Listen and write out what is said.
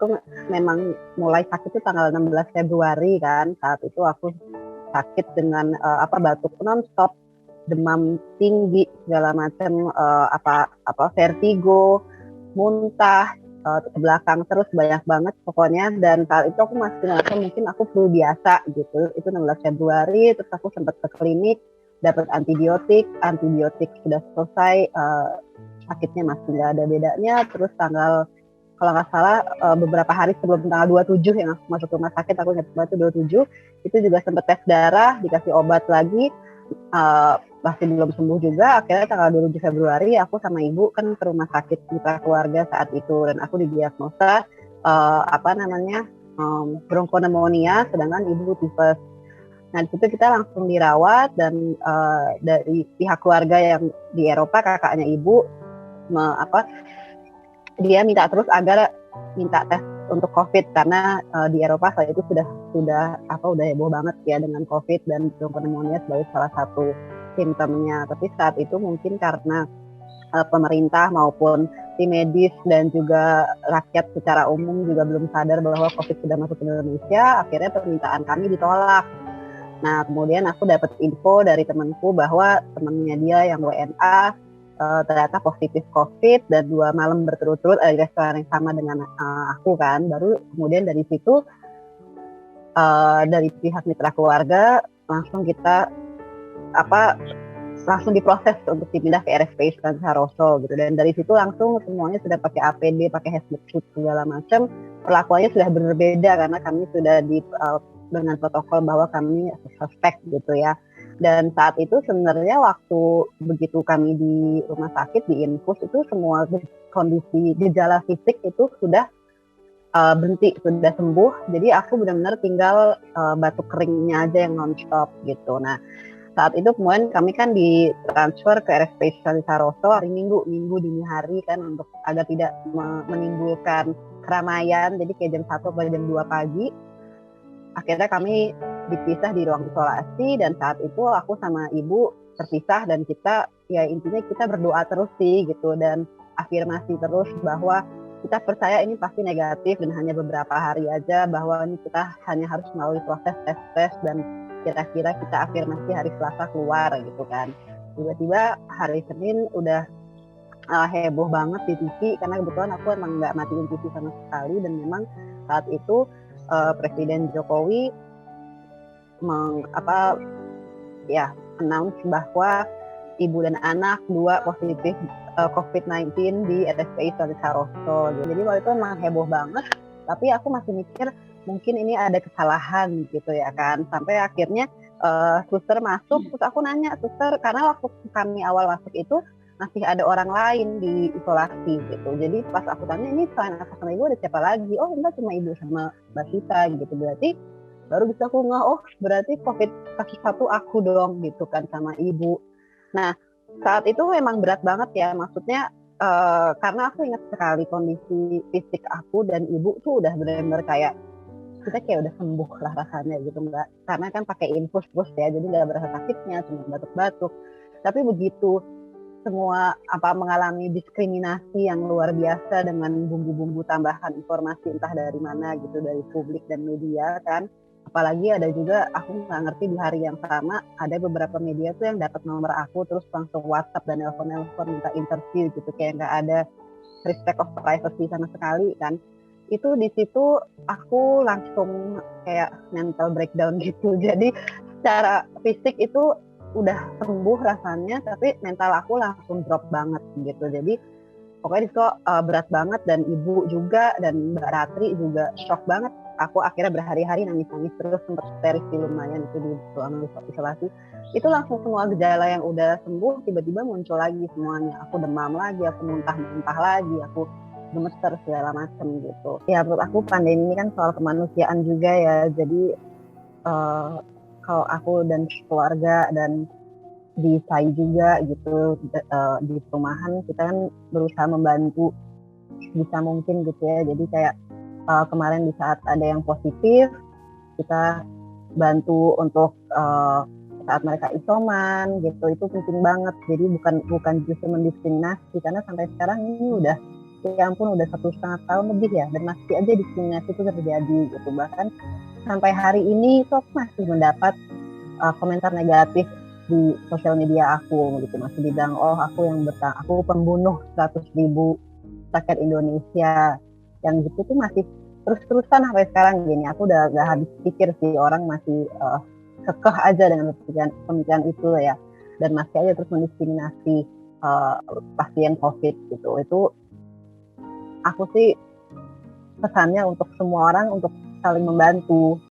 tuh memang mulai sakit tuh tanggal 16 Februari kan. Saat itu aku sakit dengan batuk nonstop, demam tinggi segala macam, vertigo, muntah, ke belakang terus banyak banget pokoknya. Dan saat itu aku masih ngerasa mungkin aku flu biasa gitu. Itu 16 Februari, terus aku sempat ke klinik, dapat antibiotik sudah selesai, sakitnya masih nggak ada bedanya. Terus kalau nggak salah beberapa hari sebelum tanggal 27 yang aku masuk rumah sakit, aku ingat banget itu 27, itu juga sempat tes darah, dikasih obat lagi, masih belum sembuh juga. Akhirnya tanggal 27 Februari aku sama ibu kan ke rumah sakit Mitra Keluarga saat itu, dan aku didiagnosa bronkonemonia, sedangkan ibu tipes. Nah di situ kita langsung dirawat, dan dari pihak keluarga yang di Eropa, kakaknya ibu dia minta terus agar minta tes untuk COVID, karena di Eropa saat itu sudah heboh banget ya dengan COVID dan bronkonemonia sebagai salah satu simptomnya. Tapi saat itu mungkin karena pemerintah maupun tim medis dan juga rakyat secara umum juga belum sadar bahwa COVID sudah masuk ke Indonesia, akhirnya permintaan kami ditolak. Nah kemudian aku dapat info dari temanku bahwa temannya dia yang WNA ternyata positif COVID, dan 2 malam berturut-turut ada di restoran yang sama dengan aku kan. Baru kemudian dari situ dari pihak Mitra Keluarga langsung kita langsung diproses untuk dipindah ke RSPI Sulianti Saroso gitu. Dan dari situ langsung semuanya sudah pakai APD, pakai hazmat suit segala macam. Perlakuannya sudah berbeda karena kami sudah dengan protokol bahwa kami suspek gitu ya. Dan saat itu sebenarnya waktu begitu kami di rumah sakit, di infus, itu semua kondisi gejala fisik itu sudah berhenti, sudah sembuh. Jadi aku benar-benar tinggal batuk keringnya aja yang non-stop gitu. Nah saat itu kemudian kami kan ditransfer ke RSPI Sulianti Saroso hari Minggu dini hari kan, untuk agar tidak menimbulkan keramaian. Jadi kayak jam 1 atau jam 2 pagi. Akhirnya kami dipisah di ruang isolasi, dan saat itu aku sama ibu terpisah, dan kita ya intinya kita berdoa terus sih gitu, dan afirmasi terus bahwa kita percaya ini pasti negatif dan hanya beberapa hari aja, bahwa ini kita hanya harus melalui proses tes dan kira-kira kita afirmasi hari Selasa keluar gitu kan. Tiba-tiba hari Senin udah heboh banget di TV, karena kebetulan aku emang nggak matiin TV sama sekali, dan memang saat itu Presiden Jokowi announce bahwa ibu dan anak 2 positif COVID-19 di RSPI Sulianti Saroso. Jadi waktu itu emang heboh banget, tapi aku masih mikir mungkin ini ada kesalahan gitu ya kan. Sampai akhirnya suster masuk, terus aku nanya, suster, karena waktu kami awal masuk itu masih ada orang lain di isolasi gitu. Jadi pas aku tanya, ini selain aku sama ibu ada siapa lagi? Oh enggak, cuma ibu sama Mbak Sita gitu. Berarti baru bisa aku berarti COVID kasus 1 aku dong gitu kan sama ibu. Nah saat itu memang berat banget ya, maksudnya karena aku ingat sekali kondisi fisik aku dan ibu tuh udah benar-benar kayak kita kayak udah sembuh lah rasanya gitu Mbak. Karena kan pakai infus terus ya, jadi nggak berasa sakitnya, cuma batuk-batuk. Tapi begitu semua mengalami diskriminasi yang luar biasa dengan bumbu-bumbu tambahan informasi entah dari mana gitu, dari publik dan media kan. Apalagi ada juga, aku nggak ngerti, di hari yang sama ada beberapa media tuh yang dapat nomor aku terus langsung WhatsApp dan nelpon minta interview gitu, kayak nggak ada respect of privacy sama sekali kan. Itu di situ aku langsung kayak mental breakdown gitu. Jadi secara fisik itu udah sembuh rasanya, tapi mental aku langsung drop banget gitu. Jadi pokoknya itu berat banget, dan ibu juga dan Mbak Ratri juga shock banget. Aku akhirnya berhari-hari nangis-nangis terus, sempat histeris lumayan itu di ruang isolasi. Itu langsung semua gejala yang udah sembuh tiba-tiba muncul lagi semuanya. Aku demam lagi, aku muntah-muntah lagi, aku gemeter segala macam gitu. Ya menurut aku pandemi ini kan soal kemanusiaan juga ya. Jadi kalau aku dan keluarga dan di SAI juga gitu, di perumahan kita kan berusaha membantu bisa mungkin gitu ya. Jadi kayak kemarin di saat ada yang positif, kita bantu untuk saat mereka isoman gitu, itu penting banget. Jadi bukan justru mendiskriminasi, karena sampai sekarang ini udah ya ampun udah 1,5 tahun lebih ya, dan masih aja diskriminasi itu terjadi gitu. Bahkan sampai hari ini tuh aku masih mendapat komentar negatif di sosial media aku gitu, masih bilang oh aku pembunuh 100.000 rakyat Indonesia, yang gitu tuh masih terus-terusan sampai sekarang gini. Aku udah gak habis pikir sih orang masih kekeh aja dengan pemikiran itu ya, dan masih aja terus mendiskriminasi pasien COVID gitu. Itu aku sih pesannya untuk semua orang untuk saling membantu